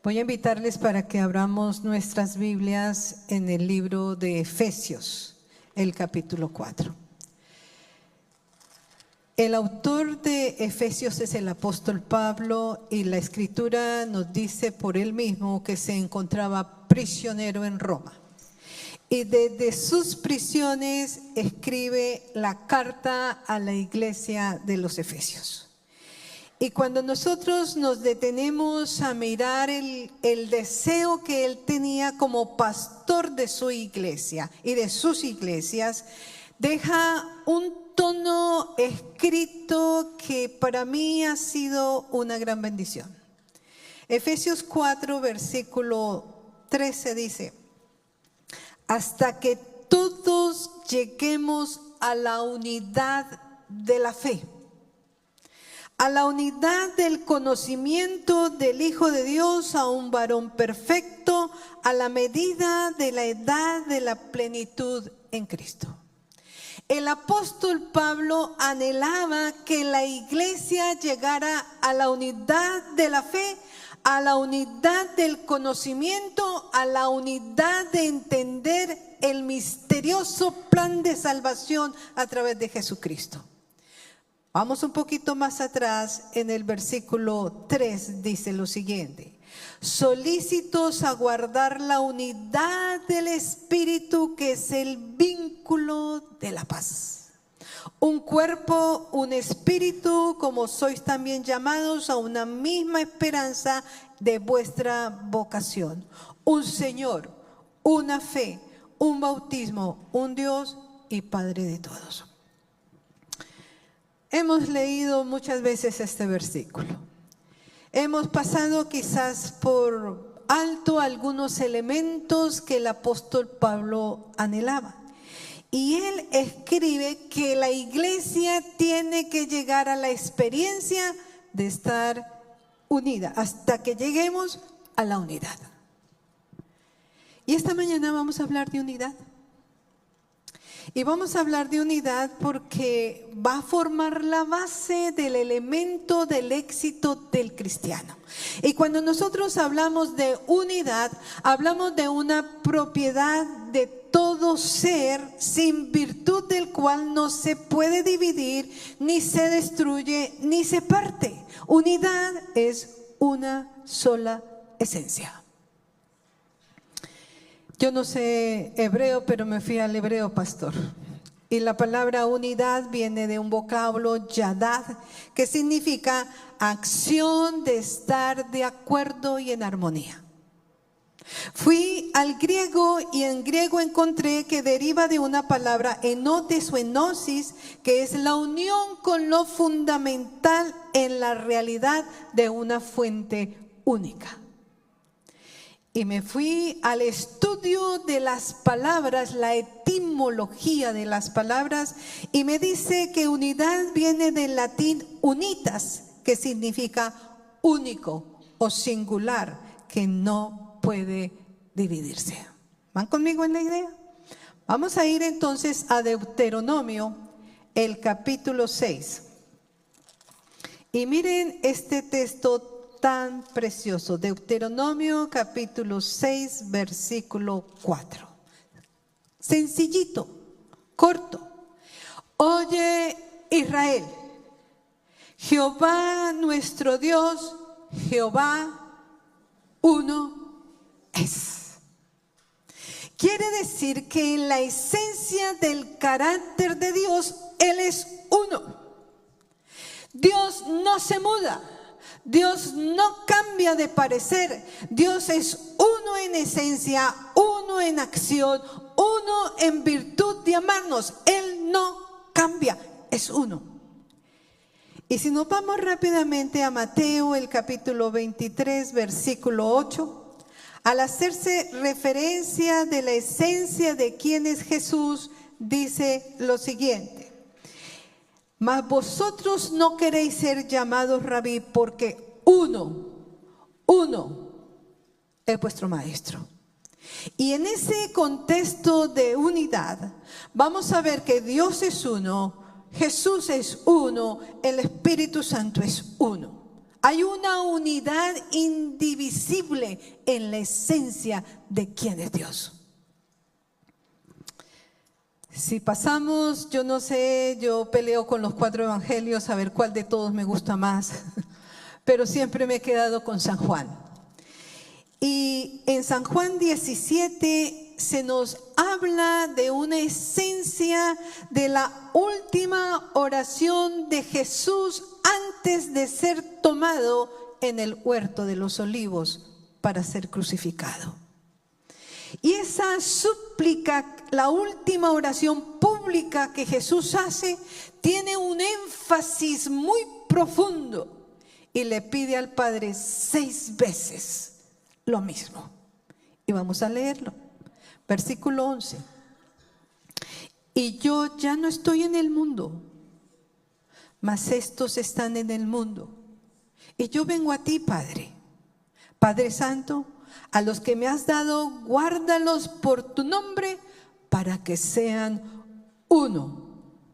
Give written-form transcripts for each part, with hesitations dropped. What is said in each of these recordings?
Voy a invitarles para que abramos nuestras Biblias en el libro de Efesios, el capítulo 4. El autor de Efesios es el apóstol Pablo y la escritura nos dice por él mismo que se encontraba prisionero en Roma. Y desde sus prisiones escribe la carta a la iglesia de los Efesios. Y cuando nosotros nos detenemos a mirar el deseo que él tenía como pastor de su iglesia y de sus iglesias, deja un tono escrito que para mí ha sido una gran bendición. Efesios 4, versículo 13 dice: hasta que todos lleguemos a la unidad de la fe, a la unidad del conocimiento del Hijo de Dios, a un varón perfecto, a la medida de la edad de la plenitud en Cristo. El apóstol Pablo anhelaba que la iglesia llegara a la unidad de la fe, a la unidad del conocimiento, a la unidad de entender el misterioso plan de salvación a través de Jesucristo. Vamos un poquito más atrás, en el versículo 3 dice lo siguiente: solícitos a guardar la unidad del Espíritu, que es el vínculo de la paz. Un cuerpo, un espíritu, como sois también llamados a una misma esperanza de vuestra vocación. Un Señor, una fe, un bautismo, un Dios y Padre de todos. Hemos leído muchas veces este versículo. Hemos pasado quizás por alto algunos elementos que el apóstol Pablo anhelaba. Y él escribe que la iglesia tiene que llegar a la experiencia de estar unida, hasta que lleguemos a la unidad. Y esta mañana vamos a hablar de unidad. Y vamos a hablar de unidad porque va a formar la base del elemento del éxito del cristiano. Y cuando nosotros hablamos de unidad, hablamos de una propiedad de todo ser, sin virtud del cual no se puede dividir, ni se destruye, ni se parte. Unidad es una sola esencia. Yo no sé hebreo, pero me fui al hebreo, pastor. Y la palabra unidad viene de un vocablo yadad, que significa acción de estar de acuerdo y en armonía. Fui al griego y en griego encontré que deriva de una palabra enotes o enosis, que es la unión con lo fundamental en la realidad de una fuente única. Y me fui al estudio de las palabras, la etimología de las palabras, y me dice que unidad viene del latín unitas, que significa único o singular, que no puede dividirse. ¿Van conmigo en la idea? Vamos a ir entonces a Deuteronomio, el capítulo 6. Y miren este texto tan precioso, Deuteronomio capítulo 6, versículo 4. Sencillito, corto. Oye, Israel, Jehová nuestro Dios, Jehová uno es. Quiere decir que en la esencia del carácter de Dios, Él es uno. Dios no se muda. Dios no cambia de parecer. Dios es uno en esencia, uno en acción, uno en virtud de amarnos. Él no cambia, es uno. Y si nos vamos rápidamente a Mateo, el capítulo 23, versículo 8, al hacerse referencia de la esencia de quién es Jesús, dice lo siguiente: mas vosotros no queréis ser llamados rabí, porque uno es vuestro maestro. Y en ese contexto de unidad, vamos a ver que Dios es uno, Jesús es uno, el Espíritu Santo es uno. Hay una unidad indivisible sensible en la esencia de quién es Dios. Si pasamos, yo no sé, yo peleo con los 4 evangelios a ver cuál de todos me gusta más, pero siempre me he quedado con San Juan. Y en San Juan 17 se nos habla de una esencia de la última oración de Jesús antes de ser tomado en el huerto de los olivos para ser crucificado. Y esa súplica, la última oración pública que Jesús hace, tiene un énfasis muy profundo y le pide al Padre 6 veces lo mismo. Y vamos a leerlo. Versículo 11. Y yo ya no estoy en el mundo, mas estos están en el mundo. Y yo vengo a ti, Padre. Padre Santo, a los que me has dado, guárdalos por tu nombre, para que sean uno,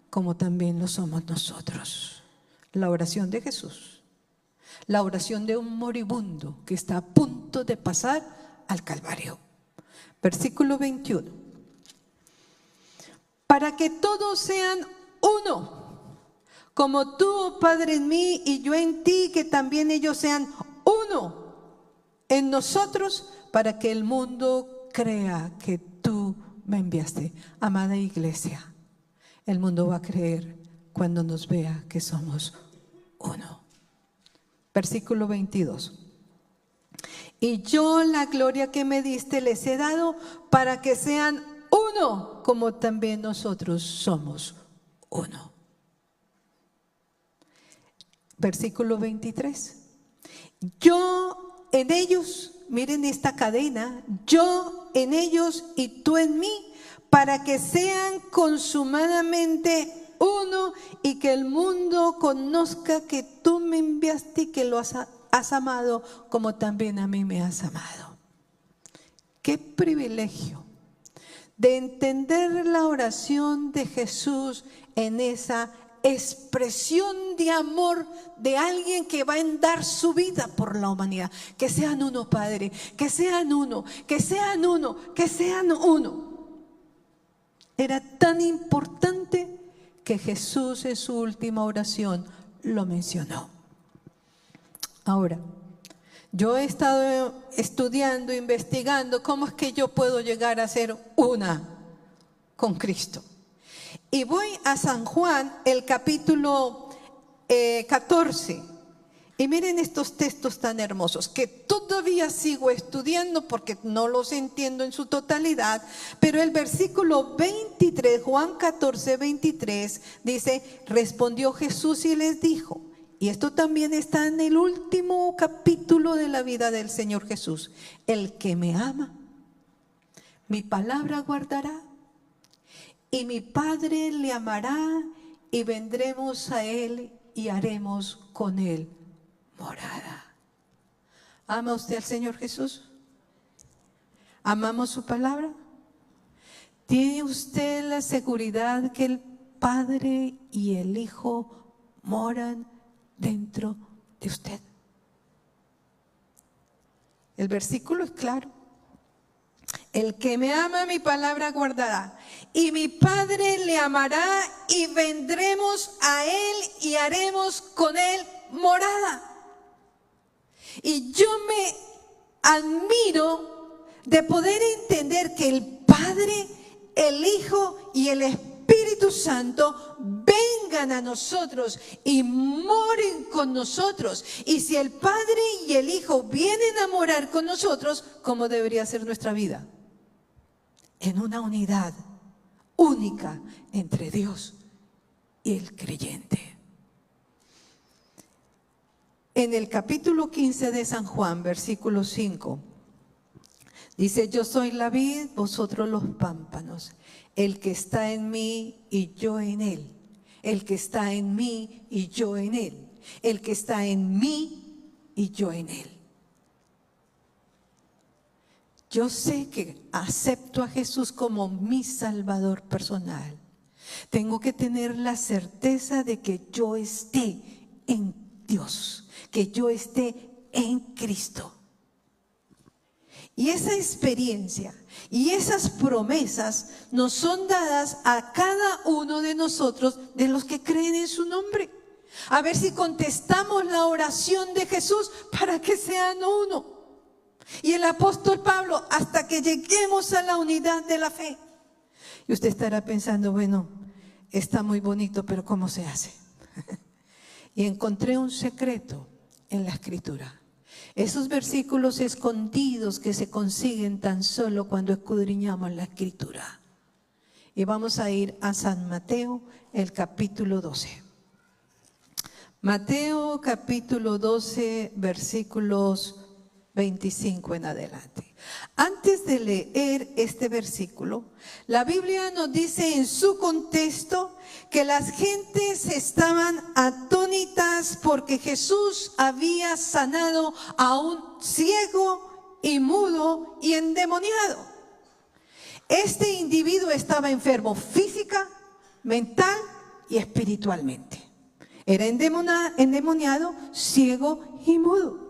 como también lo somos nosotros. La oración de Jesús. La oración de un moribundo que está a punto de pasar al Calvario. Versículo 21. Para que todos sean uno, como tú, oh Padre, en mí y yo en ti, que también ellos sean uno en nosotros, para que el mundo crea que tú me enviaste. Amada iglesia, el mundo va a creer cuando nos vea que somos uno. Versículo 22. Y yo la gloria que me diste les he dado, para que sean uno, como también nosotros somos uno. Versículo 23. Yo en ellos, miren esta cadena, yo en ellos y tú en mí, para que sean consumadamente uno y que el mundo conozca que tú me enviaste y que lo has amado como también a mí me has amado. Qué privilegio de entender la oración de Jesús en esa expresión de amor de alguien que va a dar su vida por la humanidad. Que sean uno, Padre, que sean uno, que sean uno, que sean uno. Era tan importante que Jesús en su última oración lo mencionó. Ahora, yo he estado estudiando, investigando cómo es que yo puedo llegar a ser una con Cristo. Y voy a San Juan, el capítulo 14. Y miren estos textos tan hermosos que todavía sigo estudiando porque no los entiendo en su totalidad. Pero el versículo 23, Juan 14, 23, dice: respondió Jesús y les dijo, y esto también está en el último capítulo de la vida del Señor Jesús: el que me ama, mi palabra guardará, y mi Padre le amará, y vendremos a él y haremos con él morada. ¿Ama usted al Señor Jesús? ¿Amamos su palabra? ¿Tiene usted la seguridad que el Padre y el Hijo moran dentro de usted? El versículo es claro. El que me ama, mi palabra guardará, y mi Padre le amará, y vendremos a él y haremos con él morada. Y yo me admiro de poder entender que el Padre, el Hijo y el Espíritu Santo vengan a nosotros y moren con nosotros. Y si el Padre y el Hijo vienen a morar con nosotros, ¿cómo debería ser nuestra vida? En una unidad única entre Dios y el creyente. En el capítulo 15 de San Juan, versículo 5, dice: yo soy la vid, vosotros los pámpanos. El que está en mí y yo en él. El que está en mí y yo en él. El que está en mí y yo en él. Yo sé que acepto a Jesús como mi Salvador personal. Tengo que tener la certeza de que yo esté en Dios, que yo esté en Cristo. Y esa experiencia y esas promesas nos son dadas a cada uno de nosotros, de los que creen en su nombre. A ver si contestamos la oración de Jesús para que sean uno. Y el apóstol Pablo, hasta que lleguemos a la unidad de la fe. Y usted estará pensando, bueno, está muy bonito, pero ¿cómo se hace? Y encontré un secreto en la Escritura. Esos versículos escondidos que se consiguen tan solo cuando escudriñamos la Escritura. Y vamos a ir a San Mateo, el capítulo 12. Mateo capítulo 12, versículos 25 en adelante. Antes de leer este versículo, la Biblia nos dice en su contexto que las gentes estaban atónitas porque Jesús había sanado a un ciego y mudo y endemoniado. Este individuo estaba enfermo física, mental y espiritualmente. Era endemoniado, ciego y mudo.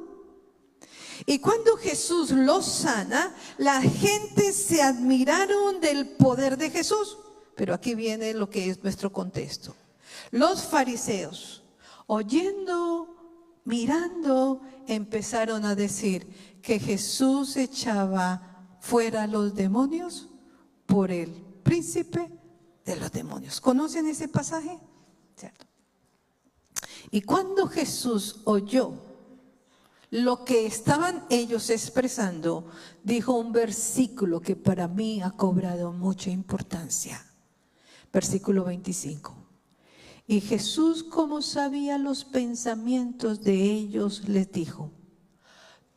Y cuando Jesús los sana, la gente se admiraron del poder de Jesús. Pero aquí viene lo que es nuestro contexto. Los fariseos, oyendo, mirando, empezaron a decir que Jesús echaba fuera a los demonios por el príncipe de los demonios. ¿Conocen ese pasaje? ¿Cierto? Y cuando Jesús oyó lo que estaban ellos expresando, dijo un versículo que para mí ha cobrado mucha importancia. Versículo 25. Y Jesús, como sabía los pensamientos de ellos, les dijo: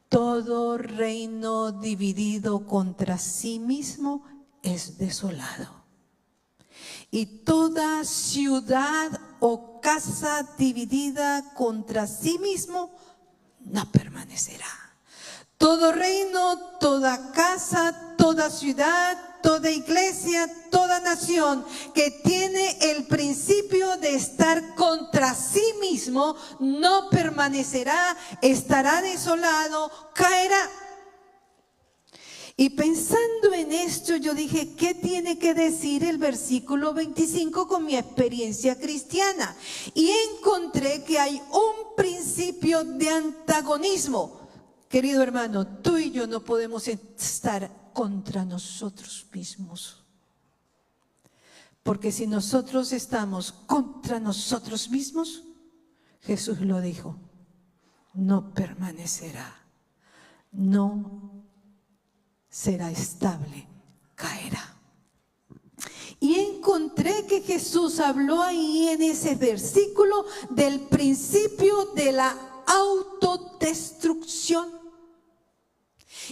todo reino dividido contra sí mismo es desolado. Y toda ciudad o casa dividida contra sí mismo no permanecerá. Todo reino, toda casa, toda ciudad, toda iglesia, toda nación que tiene el principio de estar contra sí mismo no permanecerá, estará desolado, caerá. Y pensando en esto, yo dije, ¿qué tiene que decir el versículo 25 con mi experiencia cristiana? Y encontré que hay un principio de antagonismo. Querido hermano, tú y yo no podemos estar contra nosotros mismos. Porque si nosotros estamos contra nosotros mismos, Jesús lo dijo, no permanecerá, no será estable, caerá. Y encontré que Jesús habló ahí en ese versículo del principio de la autodestrucción.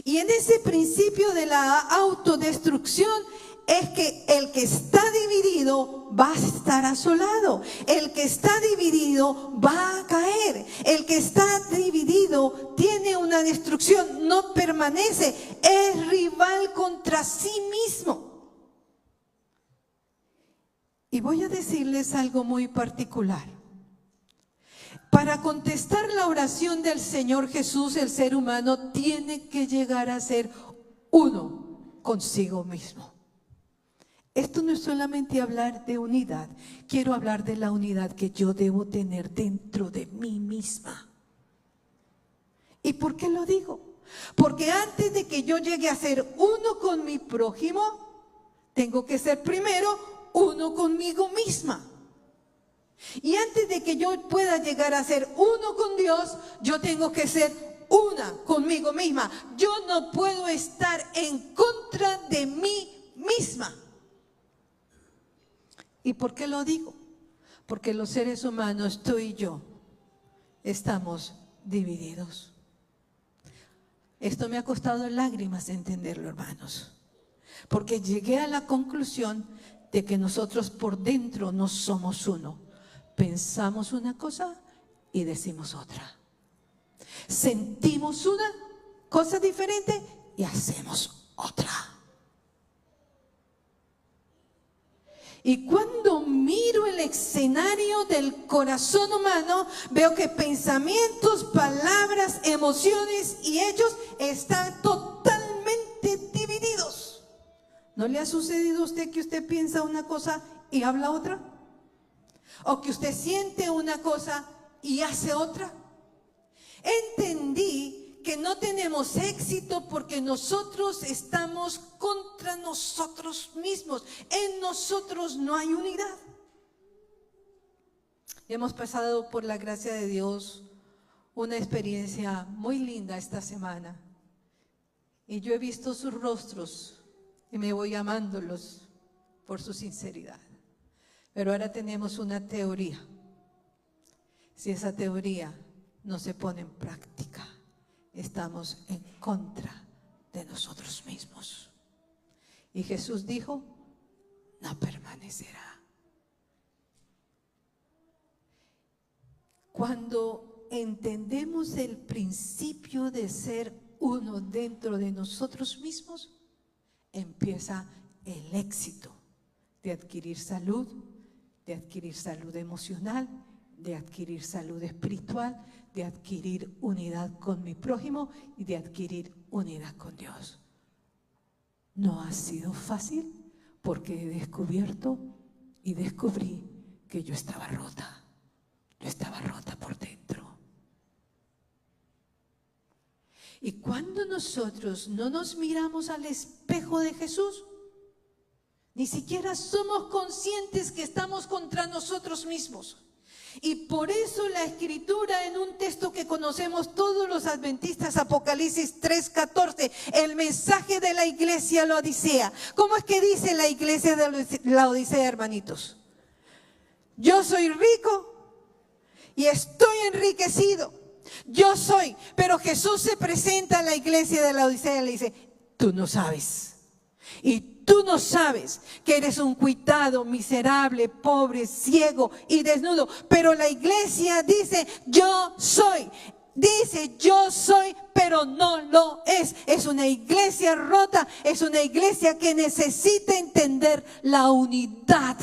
Y en ese principio de la autodestrucción es que el que está dividido va a estar asolado. El que está dividido va a caer. El que está dividido tiene una destrucción, no permanece. Es rival contra sí mismo. Y voy a decirles algo muy particular. Para contestar la oración del Señor Jesús, el ser humano tiene que llegar a ser uno consigo mismo. Esto no es solamente hablar de unidad, quiero hablar de la unidad que yo debo tener dentro de mí misma. ¿Y por qué lo digo? Porque antes de que yo llegue a ser uno con mi prójimo, tengo que ser primero uno conmigo misma. Y antes de que yo pueda llegar a ser uno con Dios, yo tengo que ser una conmigo misma. Yo no puedo estar en contra de mí misma. ¿Y por qué lo digo? Porque los seres humanos, tú y yo, estamos divididos. Esto me ha costado lágrimas entenderlo, hermanos. Porque llegué a la conclusión de que nosotros por dentro no somos uno. Pensamos una cosa y decimos otra. Sentimos una cosa diferente y hacemos otra. Y cuando miro el escenario del corazón humano, veo que pensamientos, palabras, emociones y hechos están totalmente ¿No le ha sucedido a usted que usted piensa una cosa y habla otra? ¿O que usted siente una cosa y hace otra? Entendí que no tenemos éxito porque nosotros estamos contra nosotros mismos. En nosotros no hay unidad. Hemos pasado por la gracia de Dios una experiencia muy linda esta semana. Y yo he visto sus rostros y me voy amándolos por su sinceridad. Pero ahora tenemos una teoría. Si esa teoría no se pone en práctica, estamos en contra de nosotros mismos. Y Jesús dijo, no permanecerá. Cuando entendemos el principio de ser uno dentro de nosotros mismos, empieza el éxito de adquirir salud emocional, de adquirir salud espiritual, de adquirir unidad con mi prójimo y de adquirir unidad con Dios. No ha sido fácil porque he descubierto y descubrí que yo estaba rota. Yo estaba rota por dentro. Y cuando nosotros no nos miramos al espejo de Jesús, ni siquiera somos conscientes que estamos contra nosotros mismos. Y por eso la Escritura, en un texto que conocemos todos los adventistas, Apocalipsis 3:14, el mensaje de la iglesia Laodicea. ¿Cómo es que dice la iglesia de Laodicea, hermanitos? Yo soy rico y estoy enriquecido. Yo soy, pero Jesús se presenta a la iglesia de Laodicea y le dice, tú no sabes. Y tú no sabes que eres un cuitado, miserable, pobre, ciego y desnudo. Pero la iglesia dice, yo soy. Dice, yo soy, pero no lo es. Es una iglesia rota, es una iglesia que necesita entender la unidad.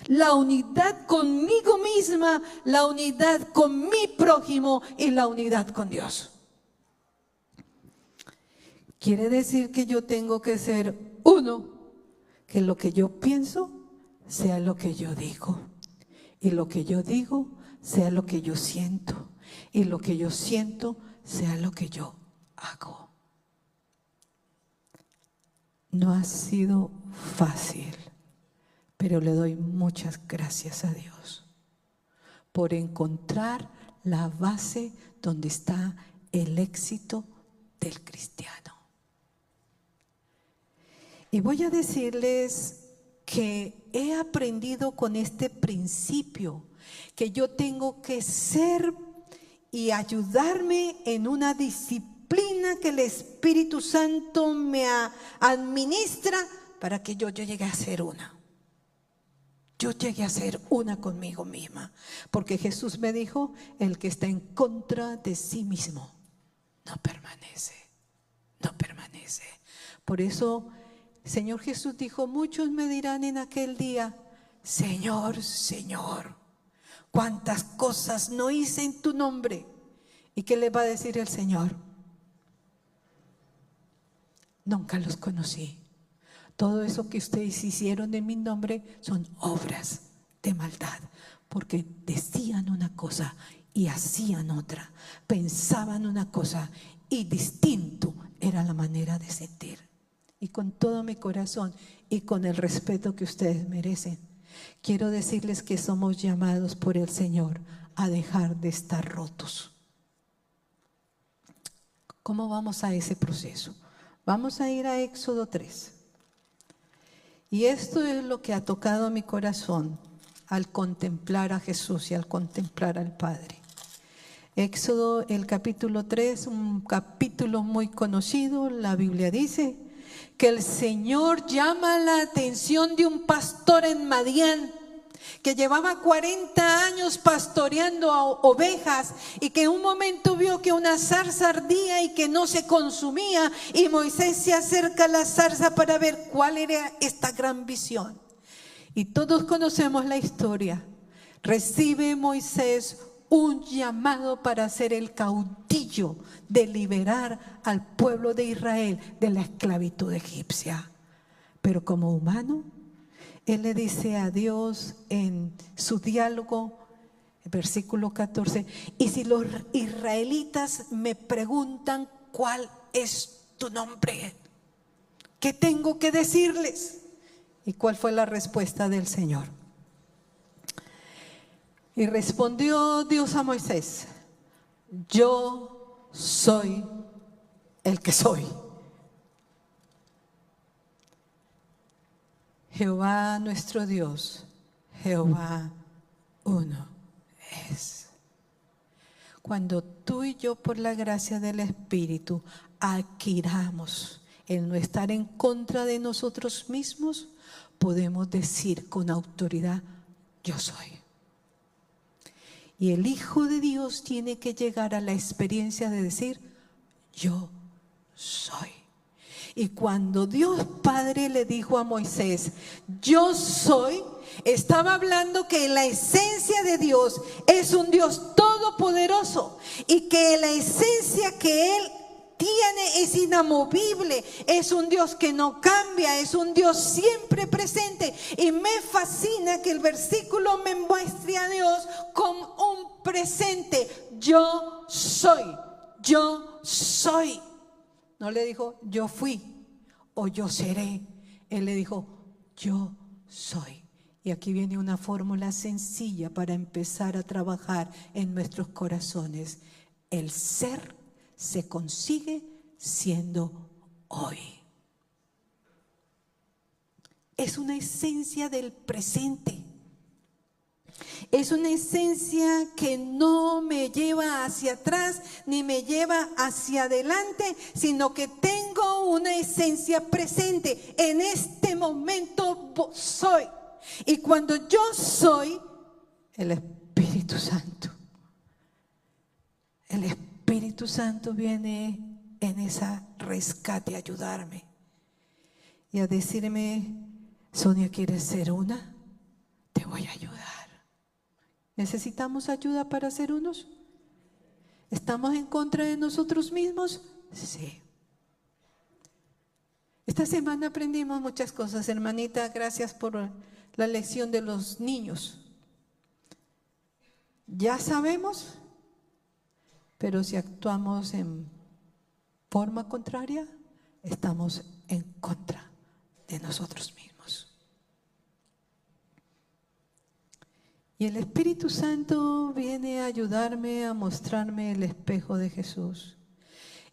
La unidad conmigo misma, la unidad con mi prójimo y la unidad con Dios. Quiere decir que yo tengo que ser uno, que lo que yo pienso sea lo que yo digo. Y lo que yo digo sea lo que yo siento. Y lo que yo siento sea lo que yo hago. No ha sido fácil. Pero le doy muchas gracias a Dios por encontrar la base donde está el éxito del cristiano. Y voy a decirles que he aprendido con este principio que yo tengo que ser y ayudarme en una disciplina que el Espíritu Santo me administra para que yo llegue a ser una. Yo llegué a ser una conmigo misma, porque Jesús me dijo, el que está en contra de sí mismo no permanece, no permanece. Por eso el Señor Jesús dijo, muchos me dirán en aquel día, Señor, Señor, cuántas cosas no hice en tu nombre. ¿Y qué le va a decir el Señor? Nunca los conocí. Todo eso que ustedes hicieron en mi nombre son obras de maldad, porque decían una cosa y hacían otra, pensaban una cosa y distinto era la manera de sentir. Y con todo mi corazón y con el respeto que ustedes merecen, quiero decirles que somos llamados por el Señor a dejar de estar rotos. ¿Cómo vamos a ese proceso? Vamos a ir a Éxodo 3. Y esto es lo que ha tocado mi corazón al contemplar a Jesús y al contemplar al Padre. Éxodo, el capítulo 3, un capítulo muy conocido. La Biblia dice que el Señor llama la atención de un pastor en Madián que llevaba 40 años pastoreando a ovejas y que en un momento vio que una zarza ardía y que no se consumía, y Moisés se acerca a la zarza para ver cuál era esta gran visión. Y todos conocemos la historia. Recibe Moisés un llamado para ser el caudillo de liberar al pueblo de Israel de la esclavitud egipcia. Pero como humano, él le dice a Dios en su diálogo, versículo 14, y si los israelitas me preguntan cuál es tu nombre, ¿qué tengo que decirles? ¿Y cuál fue la respuesta del Señor? Y respondió Dios a Moisés: yo soy el que soy. Jehová nuestro Dios, Jehová uno es. Cuando tú y yo, por la gracia del Espíritu, adquiramos el no estar en contra de nosotros mismos, podemos decir con autoridad: yo soy. Y el Hijo de Dios tiene que llegar a la experiencia de decir: yo soy. Y cuando Dios Padre le dijo a Moisés: yo soy, estaba hablando que la esencia de Dios es un Dios todopoderoso y que la esencia que Él tiene es inamovible, es un Dios que no cambia, es un Dios siempre presente. Y me fascina que el versículo me muestre a Dios como un presente. Yo soy, yo soy. No le dijo yo fui o yo seré. Él le dijo yo soy. Y aquí viene una fórmula sencilla para empezar a trabajar en nuestros corazones. El ser se consigue siendo hoy. Es una esencia del presente. Es una esencia que no me lleva hacia atrás ni me lleva hacia adelante, sino que tengo una esencia presente. En este momento soy. Y cuando yo soy, el Espíritu Santo, el Espíritu Santo viene en ese rescate a ayudarme y a decirme: Sonia, ¿quieres ser una? Te voy a ayudar. ¿Necesitamos ayuda para ser unos? ¿Estamos en contra de nosotros mismos? Sí. Esta semana aprendimos muchas cosas, hermanita. Gracias por la lección de los niños. Ya sabemos, pero si actuamos en forma contraria, estamos en contra de nosotros mismos. Y el Espíritu Santo viene a ayudarme a mostrarme el espejo de Jesús.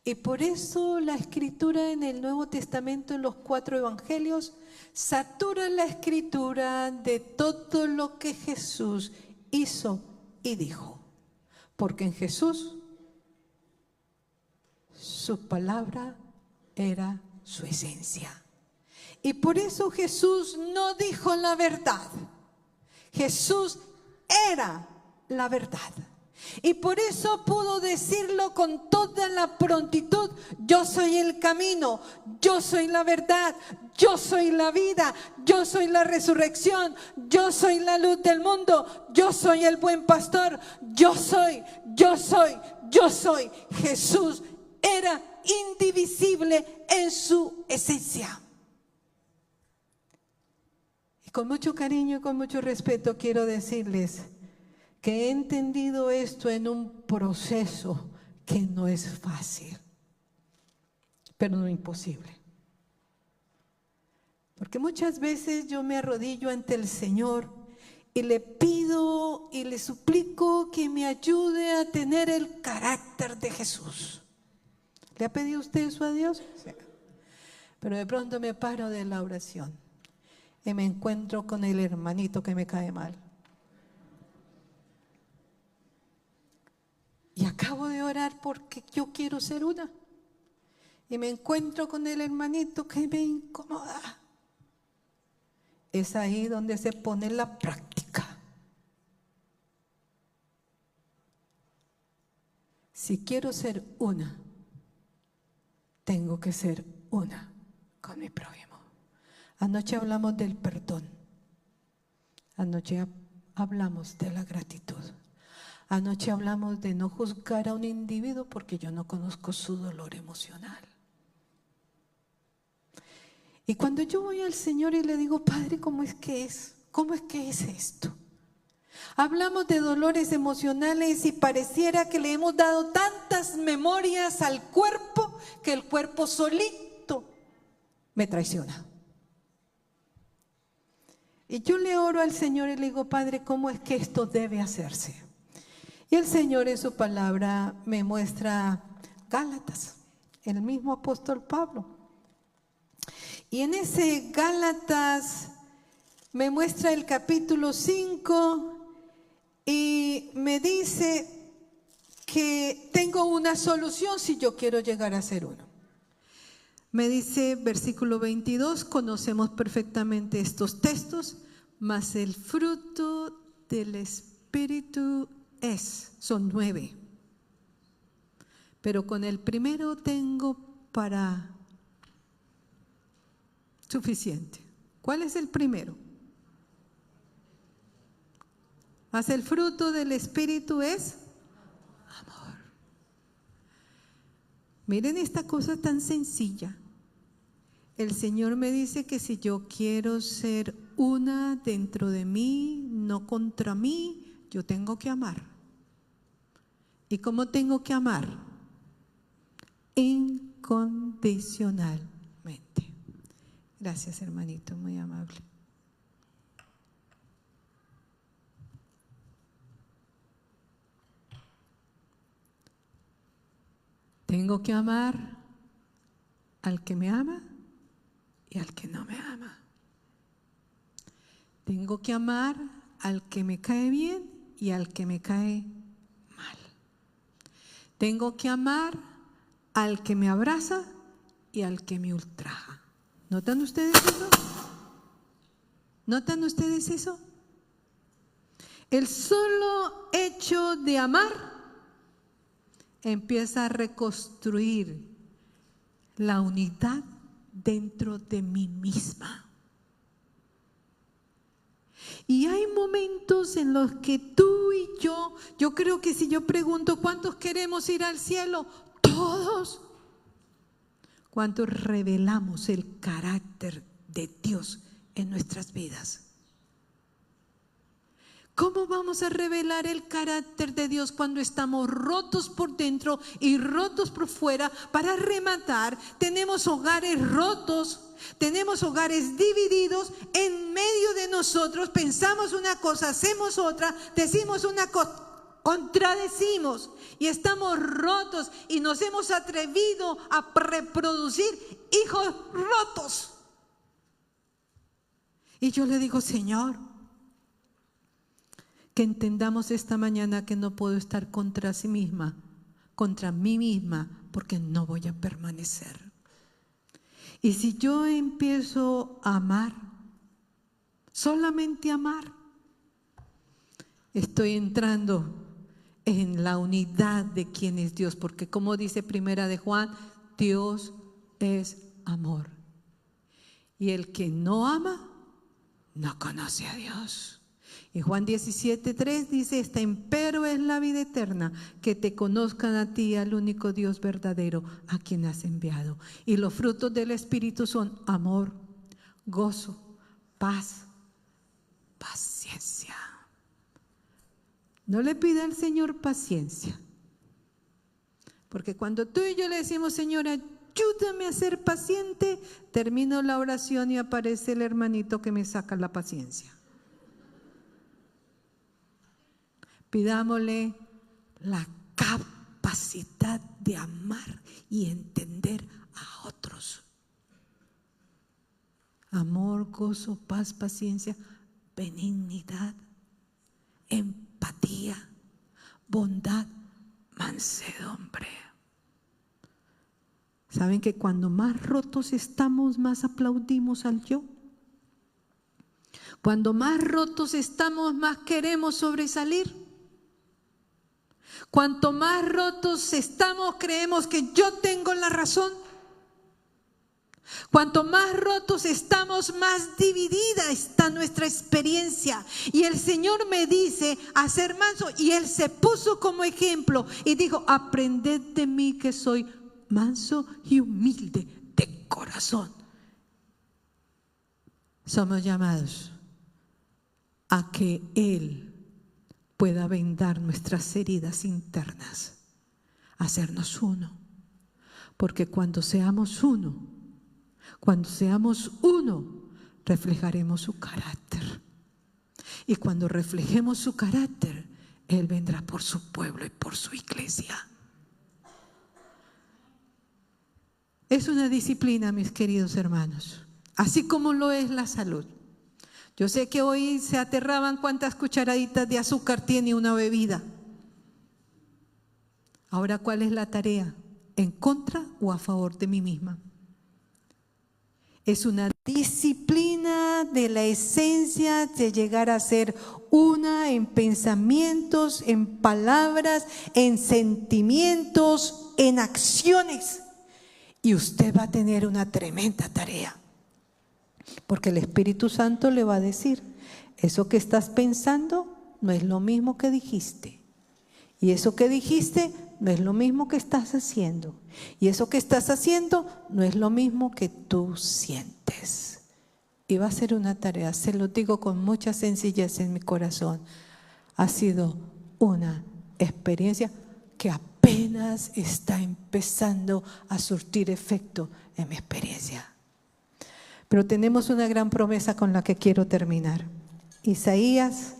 Y por eso la Escritura en el Nuevo Testamento, en los 4 evangelios, satura la Escritura de todo lo que Jesús hizo y dijo. Porque en Jesús su palabra era su esencia. Y por eso Jesús no dijo la verdad. Jesús era la verdad. Y por eso pudo decirlo con toda la prontitud: yo soy el camino, yo soy la verdad, yo soy la vida, yo soy la resurrección, yo soy la luz del mundo, yo soy el buen pastor, yo soy, yo soy, yo soy. Jesús era indivisible en su esencia. Y con mucho cariño y con mucho respeto quiero decirles que he entendido esto en un proceso que no es fácil, pero no imposible. Porque muchas veces yo me arrodillo ante el Señor y le pido y le suplico que me ayude a tener el carácter de Jesús. ¿Le ha pedido usted eso a Dios? Sí. Pero de pronto me paro de la oración y me encuentro con el hermanito que me cae mal. Y acabo de orar porque yo quiero ser una. Y me encuentro con el hermanito que me incomoda. Es ahí donde se pone la práctica. Si quiero ser una, tengo que ser una con mi prójimo. Anoche hablamos del perdón. Anoche hablamos de la gratitud. Anoche hablamos de no juzgar a un individuo porque yo no conozco su dolor emocional. Y cuando yo voy al Señor y le digo, Padre, ¿cómo es que es? ¿Cómo es que es esto? Hablamos de dolores emocionales y pareciera que le hemos dado tantas memorias al cuerpo que el cuerpo solito me traiciona. Y yo le oro al Señor y le digo, Padre, ¿cómo es que esto debe hacerse? Y el Señor en su palabra me muestra Gálatas, el mismo apóstol Pablo. Y en ese Gálatas me muestra el capítulo 5 y me dice que tengo una solución si yo quiero llegar a ser uno. Me dice versículo 22, conocemos perfectamente estos textos, mas el fruto del Espíritu son 9. Pero con el primero tengo para suficiente. ¿Cuál es el primero? Mas el fruto del Espíritu es amor. Miren esta cosa tan sencilla. El Señor me dice que si yo quiero ser una dentro de mí, no contra mí, yo tengo que amar. ¿Y cómo tengo que amar? Incondicionalmente. Gracias, hermanito, muy amable. Tengo que amar al que me ama y al que no me ama. Tengo que amar al que me cae bien y al que me cae mal. Tengo que amar al que me abraza y al que me ultraja. ¿Notan ustedes eso? ¿Notan ustedes eso? El solo hecho de amar empieza a reconstruir la unidad dentro de mí misma. Y hay momentos en los que tú y yo creo que si yo pregunto ¿cuántos queremos ir al cielo? Todos. ¿Cuántos revelamos el carácter de Dios en nuestras vidas? ¿Cómo vamos a revelar el carácter de Dios cuando estamos rotos por dentro y rotos por fuera? Para rematar, tenemos hogares rotos, tenemos hogares divididos. En medio de nosotros pensamos una cosa, hacemos otra, decimos una cosa, contradecimos y estamos rotos y nos hemos atrevido a reproducir hijos rotos. Y yo le digo, Señor, que entendamos esta mañana que no puedo estar contra sí misma, contra mí misma, porque no voy a permanecer. Y si yo empiezo a amar, solamente amar, estoy entrando en la unidad de quién es Dios, porque como dice Primera de Juan, Dios es amor. Y el que no ama, no conoce a Dios. Y Juan 17:3 dice, esta empero es la vida eterna, que te conozcan a ti, al único Dios verdadero, a quien has enviado. Y los frutos del Espíritu son amor, gozo, paz, paciencia. No le pida al Señor paciencia, porque cuando tú y yo le decimos, Señor, ayúdame a ser paciente, termino la oración y aparece el hermanito que me saca la paciencia. Pidámosle la capacidad de amar y entender a otros. Amor, gozo, paz, paciencia, benignidad, empatía, bondad, mansedumbre. ¿Saben que cuando más rotos estamos, más aplaudimos al yo? Cuando más rotos estamos, más queremos sobresalir. Cuanto más rotos estamos, creemos que yo tengo la razón. Cuanto más rotos estamos, más dividida está nuestra experiencia. Y el Señor me dice a ser manso, y Él se puso como ejemplo y dijo, aprended de mí que soy manso y humilde de corazón. somos llamados a que Él pueda vendar nuestras heridas internas, hacernos uno. Porque cuando seamos uno, reflejaremos su carácter. Y cuando reflejemos su carácter, Él vendrá por su pueblo y por su iglesia. Es una disciplina, mis queridos hermanos, así como lo es la salud. Yo sé que hoy se aterraban cuántas cucharaditas de azúcar tiene una bebida. Ahora, ¿cuál es la tarea? ¿En contra o a favor de mí misma? Es una disciplina de la esencia de llegar a ser una en pensamientos, en palabras, en sentimientos, en acciones. Y usted va a tener una tremenda tarea. Porque el Espíritu Santo le va a decir, eso que estás pensando no es lo mismo que dijiste. Y eso que dijiste no es lo mismo que estás haciendo. Y eso que estás haciendo no es lo mismo que tú sientes. Y va a ser una tarea, se lo digo con mucha sencillez en mi corazón. Ha sido una experiencia que apenas está empezando a surtir efecto en mi experiencia. Pero tenemos una gran promesa con la que quiero terminar. Isaías,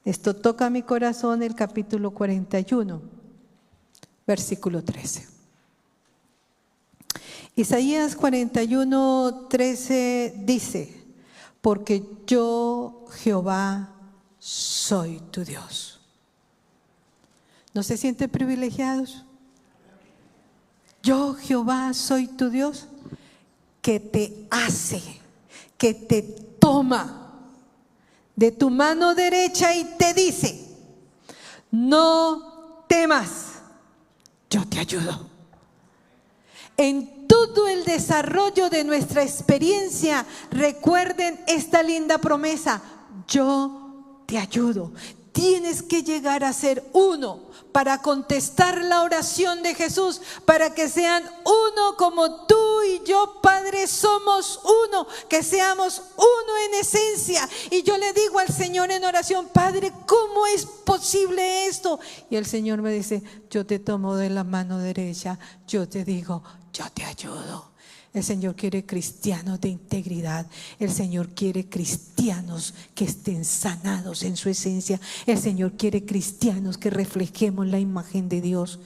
esto toca mi corazón, el capítulo 41, versículo 13. Isaías 41, 13 dice, porque yo, Jehová, soy tu Dios. ¿No se sienten privilegiados? Yo, Jehová, soy tu Dios, que te hace, que te toma de tu mano derecha y te dice, no temas, yo te ayudo. En todo el desarrollo de nuestra experiencia, recuerden esta linda promesa, yo te ayudo. Tienes que llegar a ser uno para contestar la oración de Jesús, para que sean uno como tú y yo, Padre, somos uno, que seamos uno en esencia. Y yo le digo al Señor en oración, Padre, ¿cómo es posible esto? Y el Señor me dice, yo te tomo de la mano derecha, yo te digo, yo te ayudo. El Señor quiere cristianos de integridad. El Señor quiere cristianos que estén sanados en su esencia. El Señor quiere cristianos que reflejemos la imagen de Dios.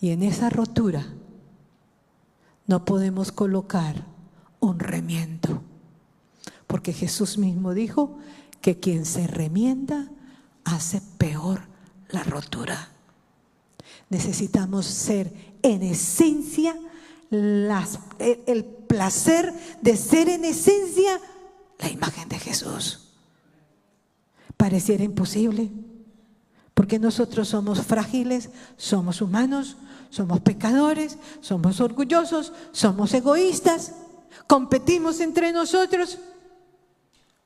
Y en esa rotura no podemos colocar un remiendo, porque Jesús mismo dijo que quien se remienda hace peor la rotura. Necesitamos ser en esencia el placer de ser en esencia la imagen de Jesús. Pareciera imposible, porque nosotros somos frágiles, somos humanos, somos pecadores, somos orgullosos, somos egoístas, competimos entre nosotros.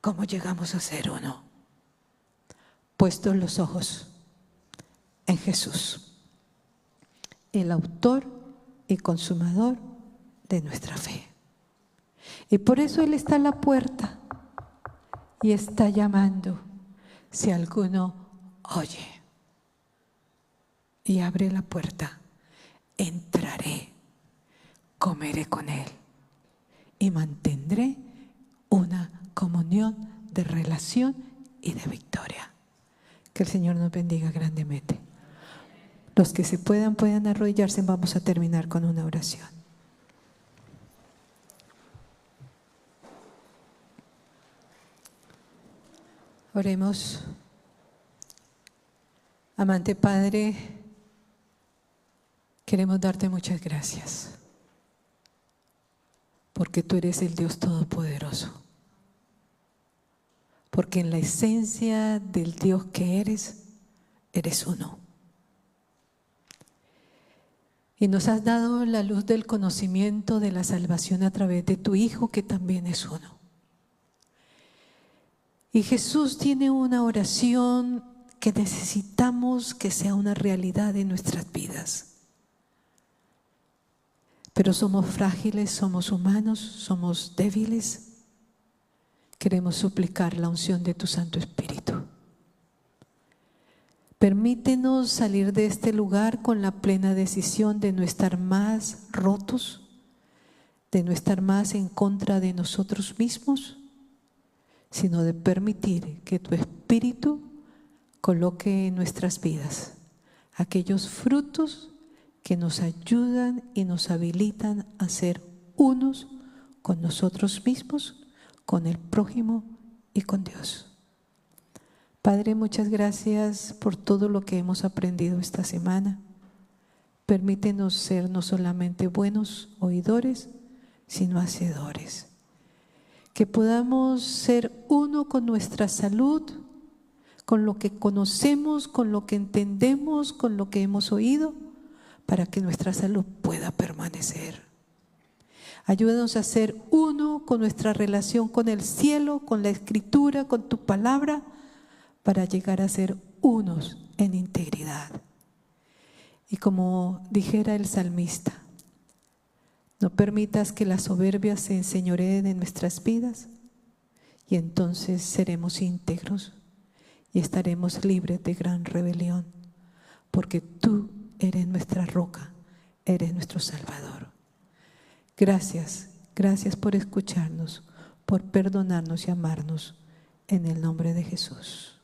¿Cómo llegamos a ser uno? Puestos los ojos en Jesús, el autor y consumador de nuestra fe. Y por eso Él está a la puerta y está llamando. Si alguno oye y abre la puerta, entraré, comeré con Él y mantendré una comunión de relación y de victoria. Que el Señor nos bendiga grandemente. Los que se puedan arrodillarse. Vamos a terminar con una oración. Oremos. Amante Padre, queremos darte muchas gracias, porque tú eres el Dios Todopoderoso, porque en la esencia del Dios que eres uno. Y nos has dado la luz del conocimiento de la salvación a través de tu Hijo, que también es uno. Y Jesús tiene una oración que necesitamos que sea una realidad en nuestras vidas. Pero somos frágiles, somos humanos, somos débiles. queremos suplicar la unción de tu Santo Espíritu. Permítenos salir de este lugar con la plena decisión de no estar más rotos, de no estar más en contra de nosotros mismos, sino de permitir que tu Espíritu coloque en nuestras vidas aquellos frutos que nos ayudan y nos habilitan a ser unos con nosotros mismos, con el prójimo y con Dios. Padre, muchas gracias por todo lo que hemos aprendido esta semana. Permítenos ser no solamente buenos oidores, sino hacedores. Que podamos ser uno con nuestra salud, con lo que conocemos, con lo que entendemos, con lo que hemos oído, para que nuestra salud pueda permanecer. Ayúdanos a ser uno con nuestra relación con el cielo, con la Escritura, con tu palabra, para llegar a ser unos en integridad. Y como dijera el salmista, no permitas que la soberbia se enseñoree de nuestras vidas, y entonces seremos íntegros y estaremos libres de gran rebelión, porque tú eres nuestra roca, eres nuestro Salvador. Gracias, gracias por escucharnos, por perdonarnos y amarnos, en el nombre de Jesús.